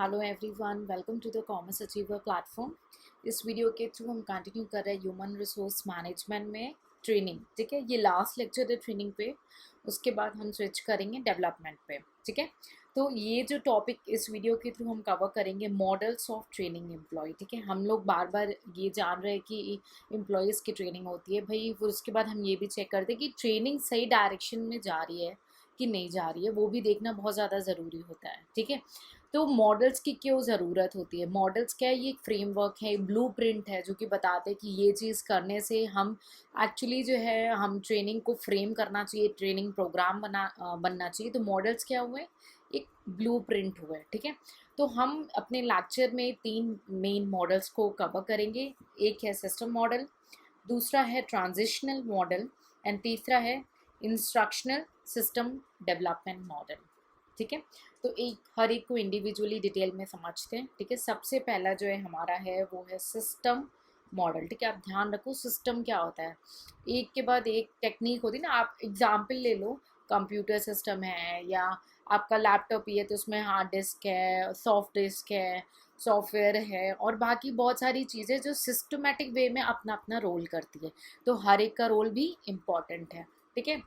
Hello everyone, welcome to the commerce achiever platform. इस video के through हम continue कर रहे हैं ह्यूमन रिसोर्स मैनेजमेंट में ट्रेनिंग। ठीक है, ये लास्ट लेक्चर है ट्रेनिंग पे, उसके बाद हम स्विच करेंगे डेवलपमेंट पे। ठीक है, तो ये जो टॉपिक इस वीडियो के थ्रू हम कवर करेंगे मॉडल्स ऑफ ट्रेनिंग एम्प्लॉय। ठीक है, हम लोग बार बार ये जान रहे हैं कि एम्प्लॉयज़ की ट्रेनिंग होती है भाई, फिर उसके बाद हम ये भी चेक करते हैं कि ट्रेनिंग सही डायरेक्शन में जा रही है कि नहीं जा रही है, वो भी देखना बहुत ज़्यादा ज़रूरी होता है। ठीक है, तो मॉडल्स की क्यों ज़रूरत होती है? मॉडल्स क्या है? ये एक फ्रेमवर्क है, ब्लूप्रिंट है जो कि बताते हैं कि ये चीज़ करने से हम एक्चुअली जो है हम ट्रेनिंग को फ्रेम करना चाहिए, ट्रेनिंग प्रोग्राम बनना चाहिए। तो मॉडल्स क्या हुए? एक ब्लूप्रिंट हुए। ठीक है, तो हम अपने लेक्चर में 3 मेन मॉडल्स को कवर करेंगे। एक है सिस्टम मॉडल, दूसरा है ट्रांजिशनल मॉडल एंड तीसरा है इंस्ट्रक्शनल सिस्टम डेवलपमेंट मॉडल। ठीक है, तो हर एक को इंडिविजुअली डिटेल में समझते हैं। ठीक है, सबसे पहला जो है हमारा है वो है सिस्टम मॉडल। ठीक है, आप ध्यान रखो सिस्टम क्या होता है, एक के बाद एक टेक्निक होती है ना। आप एग्जाम्पल ले लो, कंप्यूटर सिस्टम है या आपका लैपटॉप ही है तो उसमें हार्ड डिस्क है, सॉफ्ट डिस्क है, सॉफ्टवेयर है और बाकी बहुत सारी चीज़ें जो सिस्टमेटिक वे में अपना अपना रोल करती है। तो हर एक का रोल भी इम्पॉर्टेंट है। ठीक है,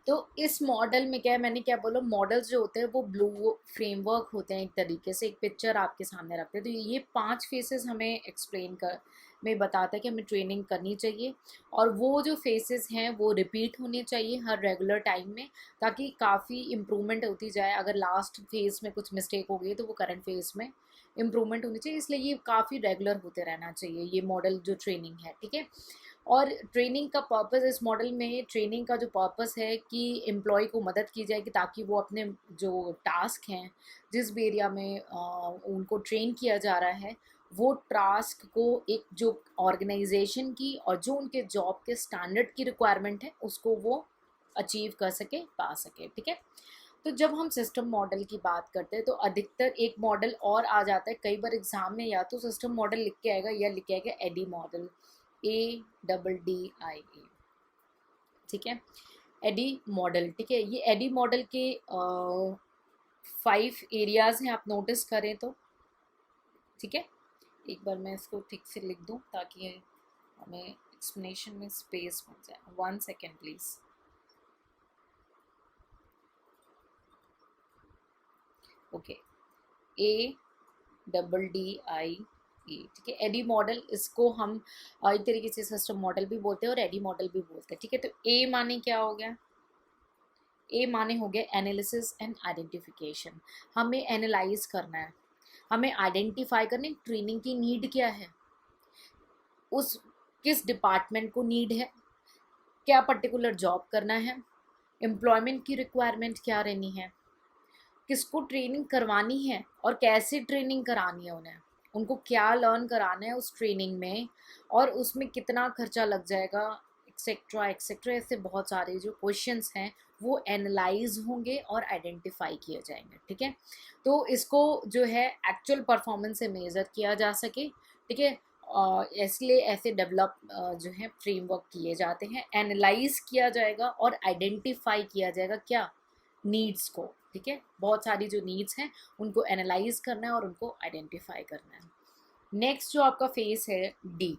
तो इस मॉडल में क्या है, मैंने क्या बोला, मॉडल्स जो होते हैं वो ब्लू फ्रेमवर्क होते हैं, एक तरीके से एक पिक्चर आपके सामने रखते हैं। तो ये 5 फेसेस हमें एक्सप्लेन कर में बताता है कि हमें ट्रेनिंग करनी चाहिए और वो जो फेसेस हैं वो रिपीट होने चाहिए हर रेगुलर टाइम में, ताकि काफ़ी इम्प्रूवमेंट होती जाए। अगर लास्ट फेज़ में कुछ मिस्टेक हो गई तो वो करंट फेज़ में इम्प्रूवमेंट होनी चाहिए, इसलिए ये काफ़ी रेगुलर होते रहना चाहिए ये मॉडल जो ट्रेनिंग है। ठीक है, और ट्रेनिंग का पर्पस, इस मॉडल में ट्रेनिंग का जो पर्पस है कि एम्प्लॉय को मदद की जाए कि ताकि वो अपने जो टास्क हैं, जिस भी एरिया में उनको ट्रेन किया जा रहा है, वो टास्क को एक जो ऑर्गेनाइजेशन की और जो उनके जॉब के स्टैंडर्ड की रिक्वायरमेंट है उसको वो अचीव कर सके, पा सके। ठीक है, तो जब हम सिस्टम मॉडल की बात करते हैं तो अधिकतर एक मॉडल और आ जाता है कई बार एग्जाम में, या तो सिस्टम मॉडल लिख के आएगा या लिख के आएगा एडी मॉडल, ADDIA। ठीक है, एडी मॉडल। ठीक है, ये एडी मॉडल के 5 एरियाज हैं, आप नोटिस करें तो। ठीक है, एक बार मैं इसको ठीक से लिख दूं ताकि हमें एक्सप्लेनेशन में स्पेस मिल जाए। 1 सेकेंड प्लीज। Okay, ADDIE। ठीक है, एडी मॉडल, इसको हम एक तरीके से सिस्टम मॉडल भी बोलते हैं और एडी मॉडल भी बोलते हैं। ठीक है, तो ए माने क्या हो गया? ए माने हो गया एनालिसिस एंड आइडेंटिफिकेशन। हमें एनालाइज करना है, हमें आइडेंटिफाई करना है ट्रेनिंग की नीड क्या है, उस किस डिपार्टमेंट को नीड है, क्या पर्टिकुलर जॉब करना है, एम्प्लॉयमेंट की रिक्वायरमेंट क्या रहनी है, किसको ट्रेनिंग करवानी है और कैसे ट्रेनिंग करानी है, उन्हें उनको क्या लर्न कराना है उस ट्रेनिंग में और उसमें कितना खर्चा लग जाएगा, एक्सेट्रा एक्सेट्रा। ऐसे बहुत सारे जो क्वेश्चंस हैं वो एनालाइज होंगे और आइडेंटिफाई किए जाएंगे। ठीक है, तो इसको जो है एक्चुअल परफॉर्मेंस से मेज़र किया जा सके। ठीक है, इसलिए ऐसे डेवलप जो है फ्रेमवर्क किए जाते हैं, एनालाइज किया जाएगा और आइडेंटिफाई किया जाएगा क्या, नीड्स को। ठीक है, बहुत सारी जो नीड्स हैं उनको एनालाइज करना है और उनको आइडेंटिफाई करना है। नेक्स्ट जो आपका फेस है डी।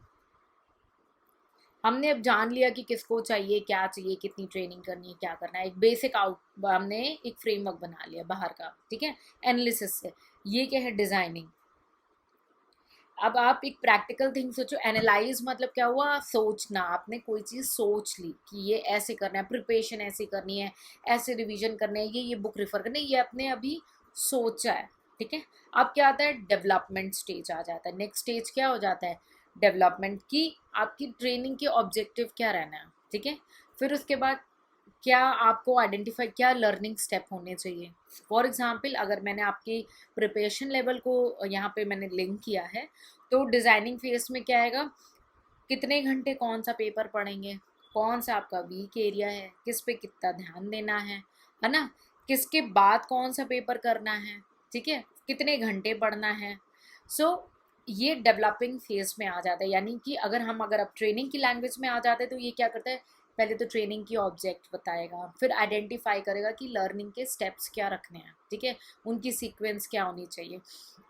हमने अब जान लिया कि किसको चाहिए, क्या चाहिए, कितनी ट्रेनिंग करनी है, क्या करना है, एक बेसिक आउट हमने एक फ्रेमवर्क बना लिया बाहर का। ठीक है, एनालिसिस से। ये क्या है? डिजाइनिंग। अब आप एक प्रैक्टिकल थिंग सोचो, एनालाइज मतलब क्या हुआ? सोचना, आपने कोई चीज़ सोच ली कि ये ऐसे करना है, प्रिपरेशन ऐसे करनी है, ऐसे रिवीजन करना है, ये बुक रेफर करनी है, ये आपने अभी सोचा है। ठीक है, अब क्या आता है? डेवलपमेंट स्टेज आ जाता है। नेक्स्ट स्टेज क्या हो जाता है? डेवलपमेंट की। आपकी ट्रेनिंग के ऑब्जेक्टिव क्या रहना है। ठीक है, फिर उसके बाद क्या आपको आइडेंटिफाई, क्या लर्निंग स्टेप होने चाहिए। फॉर एग्जांपल, अगर मैंने आपकी प्रिपरेशन लेवल को यहाँ पे मैंने लिंक किया है, तो डिज़ाइनिंग फेज में क्या आएगा? कितने घंटे कौन सा पेपर पढ़ेंगे, कौन सा आपका वीक एरिया है, किस पे कितना ध्यान देना है ना, किसके बाद कौन सा पेपर करना है। ठीक है, कितने घंटे पढ़ना है। सो ये डेवलपिंग फेज में आ जाता है, यानी कि अगर अब ट्रेनिंग की लैंग्वेज में आ जाते हैं तो ये क्या करता है? पहले तो ट्रेनिंग की ऑब्जेक्ट बताएगा, फिर आइडेंटिफाई करेगा कि लर्निंग के स्टेप्स क्या रखने हैं, ठीक है, उनकी सीक्वेंस क्या होनी चाहिए,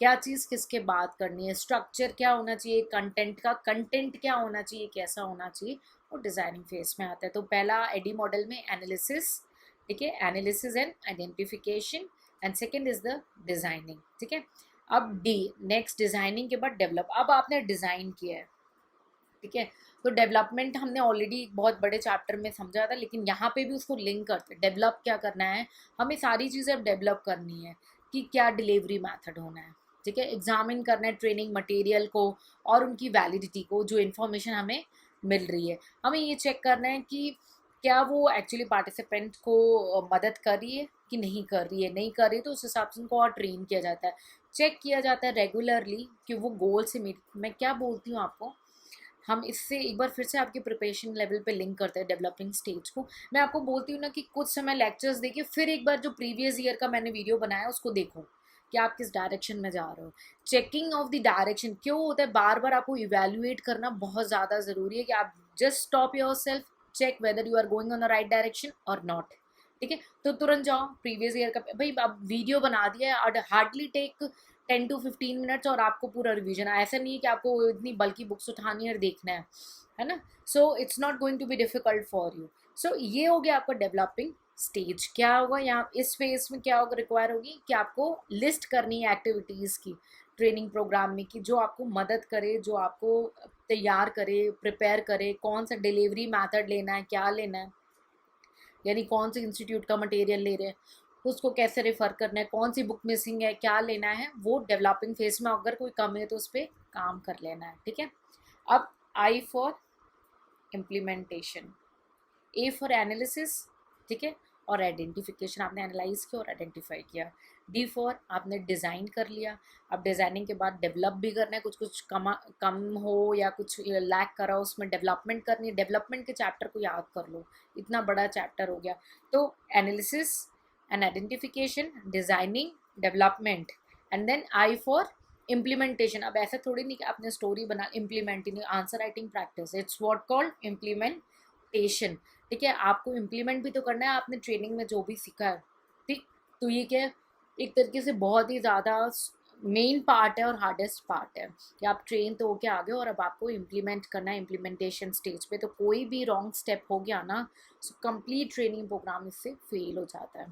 क्या चीज़ किसके बाद करनी है, स्ट्रक्चर क्या होना चाहिए, कंटेंट का कंटेंट क्या होना चाहिए, कैसा होना चाहिए, वो डिज़ाइनिंग फेज में आता है। तो पहला एडी मॉडल में एनालिसिस, ठीक है, analysis and identification, and second is the designing, ठीक है। अब डी, नेक्स्ट डिज़ाइनिंग के बाद डेवलप। अब आपने डिज़ाइन किया है, ठीक है, तो डेवलपमेंट हमने ऑलरेडी बहुत बड़े चैप्टर में समझा था, लेकिन यहाँ पे भी उसको लिंक करते हैं। डेवलप क्या करना है, हमें सारी चीज़ें अब डेवलप करनी है कि क्या डिलीवरी मेथड होना है, ठीक है, एग्जामिन करना है ट्रेनिंग मटेरियल को और उनकी वैलिडिटी को, जो इन्फॉर्मेशन हमें मिल रही है। हमें ये चेक करना है कि क्या वो एक्चुअली पार्टिसिपेंट को मदद कर रही है कि नहीं कर रही है, नहीं कर रही तो उस हिसाब से उनको और ट्रेन किया जाता है, चेक किया जाता है रेगुलरली कि वो गोल से मीट। मैं क्या बोलती हूँ आपको, हम इससे एक बार फिर से आपके प्रिपरेशन लेवल पे लिंक करते हैं डेवलपिंग स्टेज को। मैं आपको बोलती हूँ ना कि कुछ समय लेक्चर्स देखिए, फिर एक बार जो प्रीवियस ईयर का मैंने वीडियो बनाया उसको देखो कि आप किस डायरेक्शन में जा रहे हो। चेकिंग ऑफ द डायरेक्शन क्यों होता है, बार बार आपको इवेल्युएट करना बहुत ज़्यादा ज़रूरी है कि आप just stop yourself, check whether you are going on the right direction और नॉट, ठीक है। तो तुरंत जाओ प्रीवियस ईयर का, भाई अब वीडियो बना दिया है और हार्डली टेक 10 to 15 मिनट्स और आपको पूरा रिवीजन। ऐसा नहीं है कि आपको इतनी बल्कि बुक्स उठानी है और देखना है ना। So it's not going to be difficult for you. So ये हो गया आपका डेवलपिंग स्टेज। क्या होगा यहाँ इस फेज में, क्या होगा, रिक्वायर होगी कि आपको लिस्ट करनी है एक्टिविटीज़ की ट्रेनिंग प्रोग्राम में, कि जो आपको मदद करे, जो आपको तैयार करे, प्रिपेयर करे, कौन सा डिलीवरी मैथड लेना है, क्या लेना है, यानी कौन से इंस्टीट्यूट का मटेरियल ले रहे हैं, उसको कैसे रेफ़र करना है, कौन सी बुक मिसिंग है, क्या लेना है, वो डेवलपिंग फेज में अगर कोई कम है तो उस पर काम कर लेना है, ठीक है। अब I for implementation, A for analysis, ठीक है, और आइडेंटिफिकेशन, आपने एनालाइज किया और आइडेंटिफाई किया। डी फॉर आपने डिज़ाइन कर लिया। अब डिज़ाइनिंग के बाद डेवलप भी करना है, कुछ कुछ कम हो या कुछ लैक करा उसमें डेवलपमेंट करनी है। डेवलपमेंट के चैप्टर को याद कर लो, इतना बड़ा चैप्टर हो गया। तो analysis and identification, designing, development, and then I for implementation. अब ऐसा थोड़ी नहीं कि आपने स्टोरी बना, implementing answer writing practice, it's what called implementation, ठीक है। आपको इम्प्लीमेंट भी तो करना है आपने ट्रेनिंग में जो भी सीखा है, ठीक। तो ये क्या है, एक तरीके से बहुत ही ज़्यादा मेन पार्ट है और हार्डेस्ट पार्ट है कि आप ट्रेन तो होके आ गए और अब आपको इम्प्लीमेंट करना है इम्प्लीमेंटेशन स्टेज पे। तो कोई भी रॉन्ग स्टेप हो गया ना, कंप्लीट ट्रेनिंग प्रोग्राम इससे फेल हो जाता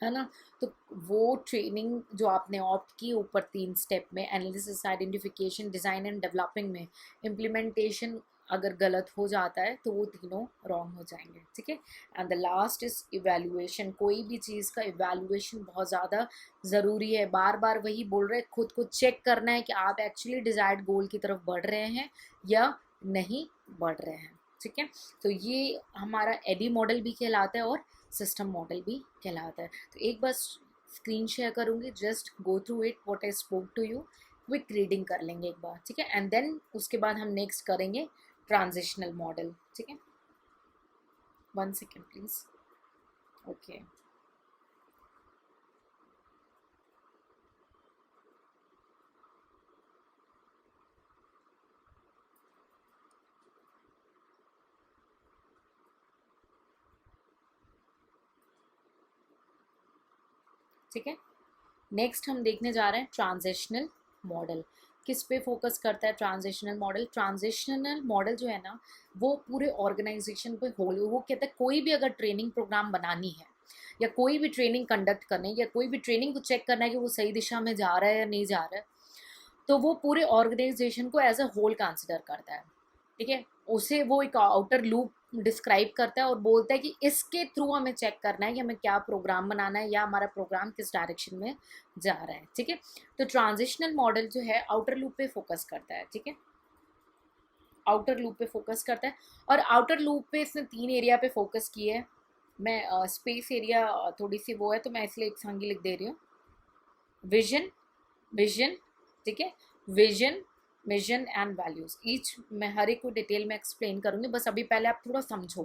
है ना। तो वो ट्रेनिंग जो आपने ऑप्ट की ऊपर 3 स्टेप में, analysis, identification, design and developing में, इम्प्लीमेंटेशन अगर गलत हो जाता है तो वो तीनों रॉन्ग हो जाएंगे, ठीक है। And the last is evaluation. कोई भी चीज़ का इवैल्यूएशन बहुत ज़्यादा ज़रूरी है। बार बार वही बोल रहे हैं, खुद को चेक करना है कि आप एक्चुअली डिज़ायर्ड गोल की तरफ बढ़ रहे हैं या नहीं बढ़ रहे हैं, ठीक है। तो ये हमारा एडी मॉडल भी कहलाता है और सिस्टम मॉडल भी कहलाता है। तो एक बार स्क्रीन शेयर करूँगी, just go through it what I spoke to you, quick reading कर लेंगे एक बार, ठीक है। एंड देन उसके बाद हम नेक्स्ट करेंगे ट्रांजिशनल मॉडल, ठीक है। 1 सेकेंड प्लीज। ओके, ठीक है। नेक्स्ट हम देखने जा रहे हैं ट्रांजिशनल मॉडल। किस पे फोकस करता है ट्रांजिशनल मॉडल? ट्रांजिशनल मॉडल जो है ना, वो पूरे ऑर्गेनाइजेशन पे होल, वो कहता है कोई भी अगर ट्रेनिंग प्रोग्राम बनानी है या कोई भी ट्रेनिंग कंडक्ट करनी है या कोई भी ट्रेनिंग को चेक करना है कि वो सही दिशा में जा रहा है या नहीं जा रहा है, तो वो पूरे ऑर्गेनाइजेशन को एज अ होल कंसिडर करता है, ठीक है। उसे वो एक आउटर लूप डिस्क्राइब करता है और बोलता है कि इसके थ्रू हमें चेक करना है कि हमें क्या प्रोग्राम बनाना है या हमारा प्रोग्राम किस डायरेक्शन में जा रहा है, ठीक है। तो ट्रांजिशनल मॉडल जो है आउटर लूप पे फोकस करता है, ठीक है, आउटर लूप पे फोकस करता है। और आउटर लूप पे इसने 3 एरिया पे फोकस किया है। मैं स्पेस एरिया थोड़ी सी वो है तो मैं इसलिए एक संगी लिख दे रही हूँ। विजन, विजन, ठीक है, vision, mission and values. Each मैं हर एक को डिटेल में एक्सप्लेन करूँगी, बस अभी पहले आप थोड़ा समझो,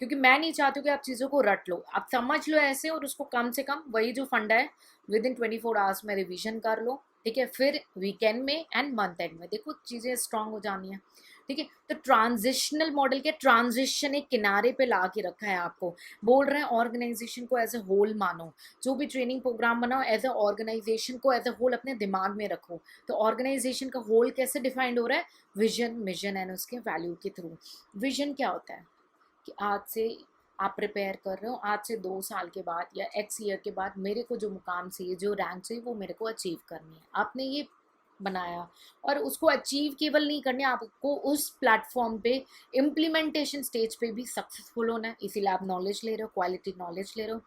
क्योंकि मैं नहीं चाहती हूँ कि आप चीज़ों को रट लो, आप समझ लो ऐसे और उसको कम से कम वही जो फंडा है विद इन 24 आवर्स में रिवीजन कर लो, ठीक है। फिर वीकेंड में एंड मंथ एंड में देखो चीज़ें स्ट्रांग हो जानी है। ठीक है। तो ट्रांजिशनल मॉडल क्या, ट्रांजिशन एक किनारे पे ला के रखा है आपको, बोल रहे हैं ऑर्गेनाइजेशन को एज ए होल मानो, जो भी ट्रेनिंग प्रोग्राम बनाओ एज ए ऑर्गेनाइजेशन को एज ए होल अपने दिमाग में रखो। तो ऑर्गेनाइजेशन का होल कैसे डिफाइंड हो रहा है, विजन, मिशन एंड उसके वैल्यू के थ्रू। विजन क्या होता है कि आज से आप प्रिपेयर कर रहे हो, आज से 2 साल के बाद या एक्स ईयर के बाद मेरे को जो मुकाम चाहिए, जो रैंक चाहिए, वो मेरे को अचीव करनी है। आपने ये बनाया और उसको अचीव केवल नहीं करने, आपको उस प्लेटफॉर्म पे इम्प्लीमेंटेशन स्टेज पे भी सक्सेसफुल होना है, इसीलिए आप नॉलेज ले रहे हो, क्वालिटी नॉलेज ले रहे हो।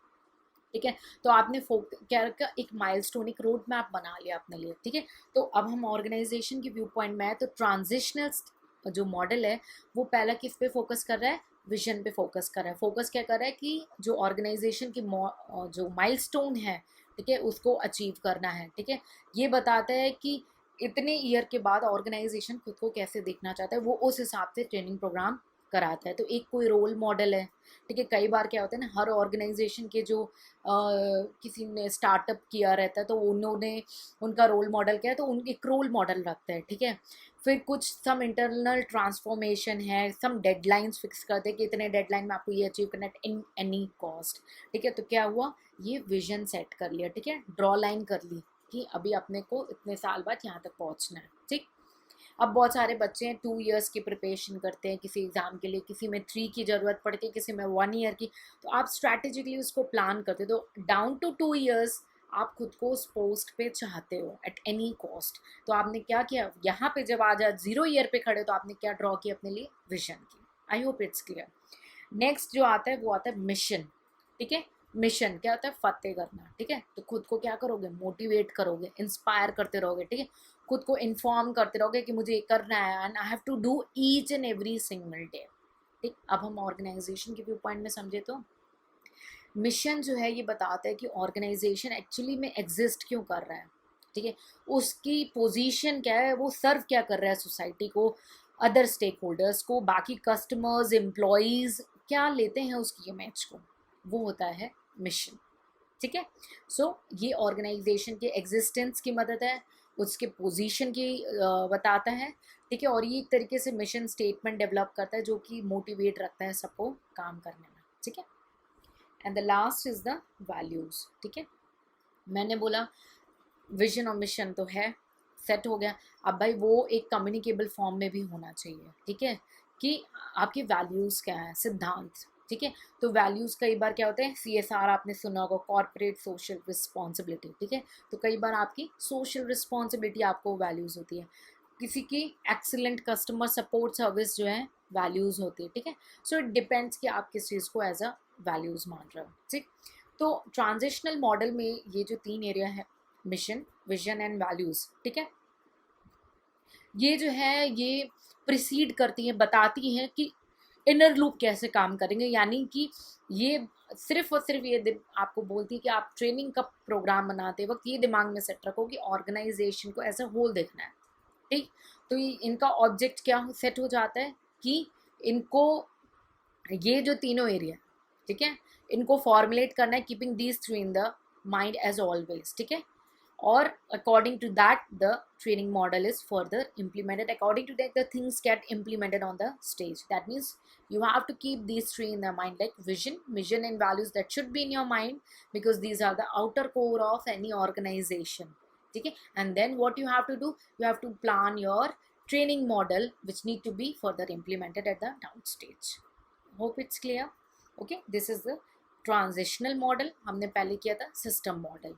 ठीक है, तो आपने क्या रखा, एक माइलस्टोन, एक रोड मैप बना लिया अपने लिए। ठीक है, तो अब हम ऑर्गेनाइजेशन के व्यू पॉइंट में आए, तो ट्रांजिशनल जो मॉडल है वो पहला किस पे फोकस कर रहा है, विजन पे फोकस कर रहा है। फोकस क्या कर रहा है कि जो ऑर्गेनाइजेशन की जो माइलस्टोन है, ठीक है, उसको अचीव करना है। ठीक है, ये बताता है कि इतने ईयर के बाद ऑर्गेनाइजेशन खुद को कैसे देखना चाहता है, वो उस हिसाब से ट्रेनिंग प्रोग्राम कराता है। तो एक कोई रोल मॉडल है। ठीक है, कई बार क्या होता है ना, हर ऑर्गेनाइजेशन के जो किसी ने स्टार्टअप किया रहता है तो उन्होंने उनका रोल मॉडल क्या है, तो उनके एक रोल मॉडल रखता है। ठीक है, फिर कुछ सम इंटरनल ट्रांसफॉर्मेशन है, सम डेडलाइंस फिक्स करते हैं कि इतने डेडलाइन में आपको ये अचीव करना है इन एनी कॉस्ट। ठीक है, तो क्या हुआ, ये विजन सेट कर लिया। ठीक है, ड्रॉ लाइन कर ली कि अभी अपने को इतने साल बाद यहाँ तक पहुँचना है। ठीक, अब बहुत सारे बच्चे हैं 2 इयर्स की प्रिपरेशन करते हैं किसी एग्ज़ाम के लिए, किसी में 3 की ज़रूरत पड़ती है, किसी में 1 ईयर की। तो आप स्ट्रैटेजिकली उसको प्लान करते हो, तो डाउन टू 2 इयर्स आप खुद को उस पोस्ट पे चाहते हो एट एनी कॉस्ट। तो आपने क्या किया, यहाँ पे जब आज 0 ईयर पे खड़े तो आपने क्या ड्रॉ किया अपने लिए, विजन की। I hope it's clear. Next जो आता है वो आता है मिशन। ठीक है, मिशन क्या होता है, फतेह करना। ठीक है, तो खुद को क्या करोगे, मोटिवेट करोगे, इंस्पायर करते रहोगे। ठीक है, खुद को इन्फॉर्म करते रहोगे कि मुझे ये करना है and I have to do each and every single day. ठीक, अब हम ऑर्गेनाइजेशन के व्यू पॉइंट में समझे तो मिशन जो है ये बताता है कि ऑर्गेनाइजेशन एक्चुअली में एग्जिस्ट क्यों कर रहा है। ठीक है, उसकी पोजीशन क्या है, वो सर्व क्या कर रहा है सोसाइटी को, अदर स्टेक होल्डर्स को, बाकी कस्टमर्स, एम्प्लॉयज़ क्या लेते हैं उसकी इमेज को, वो होता है मिशन। ठीक है, सो ये ऑर्गेनाइजेशन के एग्जिस्टेंस की मदद है, उसके पोजीशन की बताता है। ठीक है, और ये एक तरीके से मिशन स्टेटमेंट डेवलप करता है जो कि मोटिवेट रखता है सबको काम करने में। ठीक है, and the last is the values. ठीक है, मैंने बोला विजन और मिशन तो है, सेट हो गया। अब भाई वो एक कम्युनिकेबल फॉर्म में भी होना चाहिए। ठीक है, कि आपकी वैल्यूज़ क्या है, सिद्धांत। ठीक है, तो वैल्यूज़ कई बार क्या होते हैं, CSR आपने सुना होगा, कॉर्पोरेट सोशल रिस्पॉन्सिबिलिटी। ठीक है, तो कई बार आपकी सोशल रिस्पॉन्सिबिलिटी आपको वैल्यूज़ होती है, किसी की एक्सीलेंट कस्टमर सपोर्ट सर्विस जो है वैल्यूज़ होती है। ठीक है, सो इट डिपेंड्स कि आप किस चीज़ को एज अ वैल्यूज़ मान रहे हो। ठीक, तो ट्रांजिशनल मॉडल में ये जो 3 एरिया है, मिशन, विजन एंड वैल्यूज़। ठीक है, ये जो है ये प्रिसीड करती हैं, बताती हैं कि इनर लूप कैसे काम करेंगे। यानी कि ये सिर्फ और सिर्फ ये आपको बोलती है कि आप ट्रेनिंग का प्रोग्राम बनाते वक्त ये दिमाग में सेट रखो कि ऑर्गेनाइजेशन को एज अ होल देखना है। ठीक, तो ये इनका ऑब्जेक्ट क्या सेट हो जाता है कि इनको ये जो तीनों एरिया, ठीक है, इनको फॉर्मुलेट करना है, keeping these three in the mind as always. ठीक है, or according to that the training model is further implemented. According to that the things get implemented on the stage. That means you have to keep these three in the mind, like vision, mission and values, that should be in your mind because these are the outer core of any organization. Okay, and then what you have to do, you have to plan your training model which need to be further implemented at the down stage. Hope it's clear. Okay, this is the transitional model. हमने पहले किया था system model.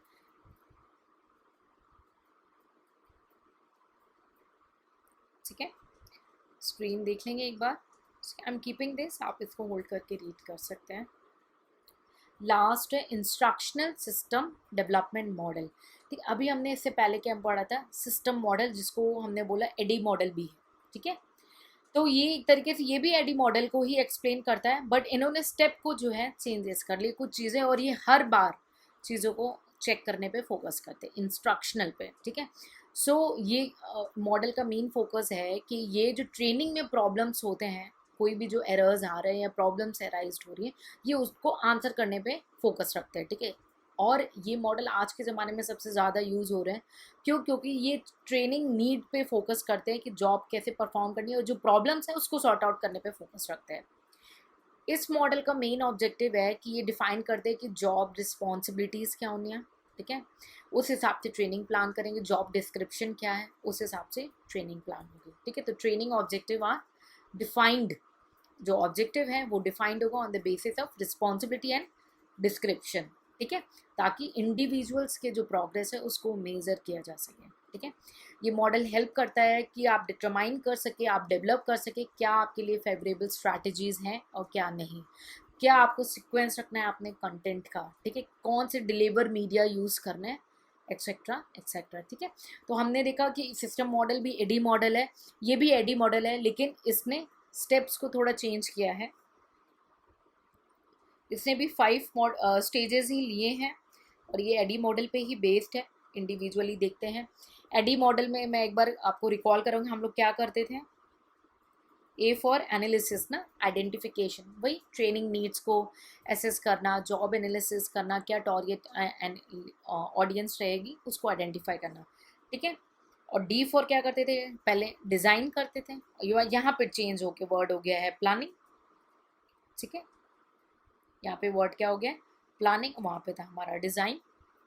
ठीक है, screen देख लेंगे एक बार। I am keeping this, आप इसको होल्ड करके रीड कर सकते हैं। लास्ट है इंस्ट्रक्शनल सिस्टम डेवलपमेंट मॉडल। ठीक, अभी हमने इससे पहले क्या पढ़ा था, सिस्टम मॉडल, जिसको हमने बोला एडी मॉडल भी है। ठीक है, तो ये एक तरीके से ये भी एडी मॉडल को ही एक्सप्लेन करता है, बट इन्होंने स्टेप को जो है चेंजेस कर लिए कुछ चीज़ें, और ये हर बार चीज़ों को चेक करने पे फोकस करते हैं, इंस्ट्रक्शनल पे। ठीक है, सो ये मॉडल का मेन फोकस है कि ये जो ट्रेनिंग में प्रॉब्लम्स होते हैं, कोई भी जो एरर्स आ रहे हैं या प्रॉब्लम्स एराइज हो रही हैं, ये उसको आंसर करने पे फोकस रखते हैं। ठीक है, और ये मॉडल आज के ज़माने में सबसे ज़्यादा यूज़ हो रहे हैं। क्यों? क्योंकि ये ट्रेनिंग नीड पे फोकस करते हैं कि जॉब कैसे परफॉर्म करनी है और जो प्रॉब्लम्स हैं उसको सॉर्ट आउट करने पे फोकस रखते हैं। इस मॉडल का मेन ऑब्जेक्टिव है कि ये डिफाइन करते हैं कि जॉब रिस्पॉन्सिबिलिटीज़ क्या होनी है, ठीक है, उस हिसाब से ट्रेनिंग प्लान करेंगे। जॉब डिस्क्रिप्शन क्या है, उस हिसाब से ट्रेनिंग प्लान होगी, ठीक है। तो ट्रेनिंग ऑब्जेक्टिव आर डिफाइंड, जो ऑब्जेक्टिव है वो डिफाइंड होगा on the basis of responsibility and description, ठीक है, ताकि इंडिविजुअल्स के जो प्रोग्रेस है उसको मेजर किया जा सके, ठीक है। ये मॉडल हेल्प करता है कि आप डिटरमाइन कर सके, आप डेवलप कर सके क्या आपके लिए फेवरेबल स्ट्रैटेजीज़ हैं और क्या नहीं, क्या आपको सीक्वेंस रखना है अपने कंटेंट का, ठीक है, कौन से डिलीवर मीडिया यूज़ करना है, एक्सेट्रा एक्सेट्रा, ठीक है। तो हमने देखा कि सिस्टम मॉडल भी एडी मॉडल है, ये भी एडी मॉडल है, लेकिन इसने स्टेप्स को थोड़ा चेंज किया है। इसने भी 5 स्टेजेस ही लिए हैं और ये एडी मॉडल पे ही बेस्ड है। इंडिविजुअली देखते हैं। एडी मॉडल में मैं एक बार आपको रिकॉल करूँगी, हम लोग क्या करते थे। ए फॉर एनालिसिस ना, आइडेंटिफिकेशन, वही ट्रेनिंग नीड्स को एसेस करना, जॉब एनालिसिस करना, क्या टारगेट ऑडियंस रहेगी उसको आइडेंटिफाई करना, ठीक है। और डी फॉर क्या करते थे, पहले डिज़ाइन करते थे, यहाँ पे चेंज होके वर्ड हो गया है प्लानिंग, ठीक है। यहाँ पे वर्ड क्या हो गया, प्लानिंग, वहाँ पे था हमारा डिज़ाइन,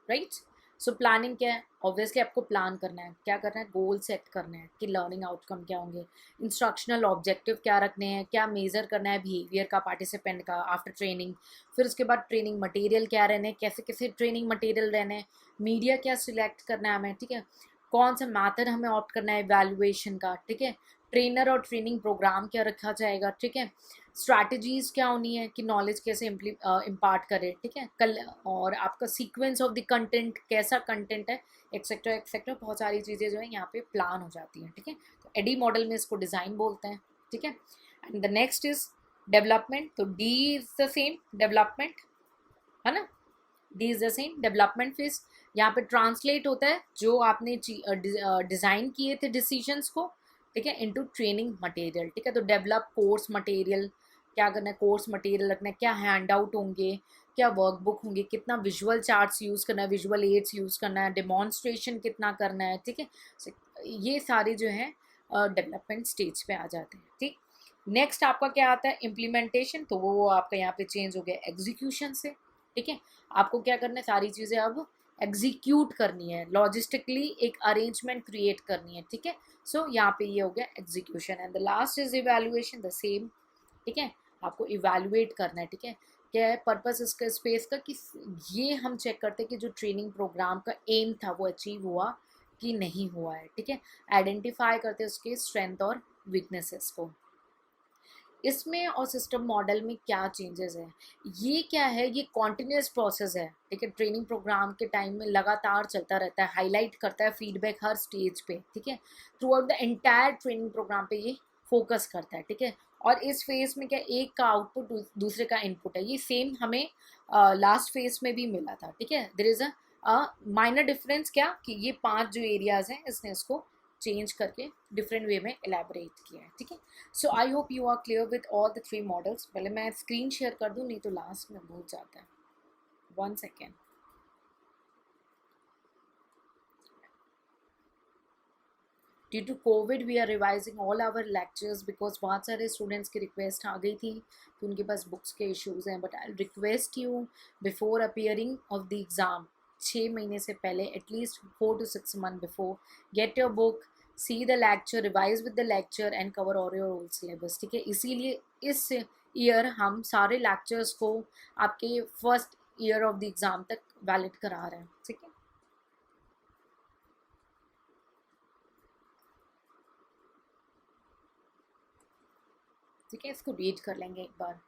राइट। सो प्लानिंग क्या है, ऑब्वियसली आपको प्लान करना है, क्या करना है, गोल सेट करना है कि लर्निंग आउटकम क्या होंगे, इंस्ट्रक्शनल ऑब्जेक्टिव क्या रखने हैं, क्या मेज़र करना है बिहेवियर का पार्टिसिपेंट का आफ्टर ट्रेनिंग, फिर उसके बाद ट्रेनिंग मटेरियल क्या रहने हैं, कैसे कैसे ट्रेनिंग मटेरियल रहने हैं, मीडिया क्या सिलेक्ट करना है हमें, ठीक है, कौन सा मैथड हमें ऑप्ट करना है इवैल्यूएशन का, ठीक है, ट्रेनर और ट्रेनिंग प्रोग्राम क्या रखा जाएगा, ठीक है, स्ट्रैटेजीज क्या होनी है कि नॉलेज कैसे इम्पार्ट करे, ठीक है, कल, और आपका सीक्वेंस ऑफ द कंटेंट कैसा कंटेंट है, एक्सेट्रा एक्सेट्रा, बहुत सारी चीज़ें जो है यहाँ पे प्लान हो जाती हैं, ठीक है। तो एडी मॉडल में इसको डिज़ाइन बोलते हैं, ठीक है। And the next is development, तो D is the same development, है ना, D is the same development phase. यहाँ पे ट्रांसलेट होता है जो आपने डिज़ाइन किए थे डिसीजंस को, ठीक है, इनटू ट्रेनिंग मटेरियल, ठीक है। तो डेवलप कोर्स मटेरियल, क्या करना है, कोर्स मटेरियल रखना है, क्या हैंड आउट होंगे, क्या वर्कबुक होंगे, कितना विजुअल चार्ट्स यूज़ करना है, विजुअल एड्स यूज़ करना है, डेमॉन्स्ट्रेशन कितना करना है, ठीक है। ये सारे जो हैं डेवलपमेंट स्टेज पे आ जाते हैं, ठीक। नेक्स्ट आपका क्या आता है, इम्प्लीमेंटेशन, तो वो आपका यहाँ पे चेंज हो गया एग्जीक्यूशन से, ठीक है। आपको क्या करना है, सारी चीज़ें अब एग्जीक्यूट करनी है, लॉजिस्टिकली एक अरेंजमेंट क्रिएट करनी है, ठीक है। सो यहाँ पे ये हो गया execution. And the last is evaluation, the same, ठीक है, आपको इवैल्यूएट करना है, ठीक है। क्या है पर्पस इसका, स्पेस का, कि ये हम चेक करते हैं कि जो ट्रेनिंग प्रोग्राम का एम था वो अचीव हुआ कि नहीं हुआ है, ठीक है। आइडेंटिफाई करते हैं उसके स्ट्रेंथ और वीकनेसेस को। इसमें और सिस्टम मॉडल में क्या चेंजेस है, ये क्या है, ये कॉन्टिन्यूस प्रोसेस है, ठीक है। ट्रेनिंग प्रोग्राम के टाइम में लगातार चलता रहता है, हाईलाइट करता है फीडबैक हर स्टेज पे, ठीक है। Throughout the entire training program पे ये फोकस करता है, ठीक है। और इस फेज में क्या, एक का आउटपुट दूसरे का इनपुट है, ये सेम हमें लास्ट फेज में भी मिला था, ठीक है। There is a minor difference, क्या कि ये 5 जो एरियाज हैं इसने इसको चेंज करके डिफरेंट वे में एलैबोरेट किया है, ठीक है। So I hope you are clear with all the 3 models. पहले मैं स्क्रीन शेयर कर दूं, नहीं तो लास्ट में भूल जाता है, 1 second. Due to Covid we are revising all our lectures, because बहुत सारे स्टूडेंट्स की रिक्वेस्ट आ गई थी कि उनके पास बुक्स के इश्यूज़ हैं, but I request you before appearing of the exam, 6 महीने से पहले, at least 4 to 6 months before, get your book, see the lecture, revise with the lecture and cover all your old syllabus, ठीक है। इसीलिए इस year हम सारे लेक्चर्स को आपके first year of the exam तक वैलिड करा रहे हैं, ठीक है। ठीक है, इसको रीड कर लेंगे एक बार।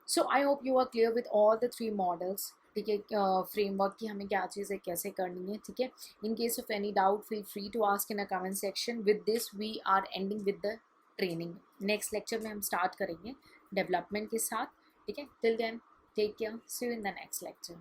So I hope you are clear with all the 3 models, ठीक है। फ्रेमवर्क की हमें क्या चीज़ें कैसे करनी है, ठीक है। In case of any doubt feel free to ask in a comment section. With this we are ending with the training. Next lecture में हम स्टार्ट करेंगे डेवलपमेंट के साथ, ठीक है। Till then take care, see you in the next lecture.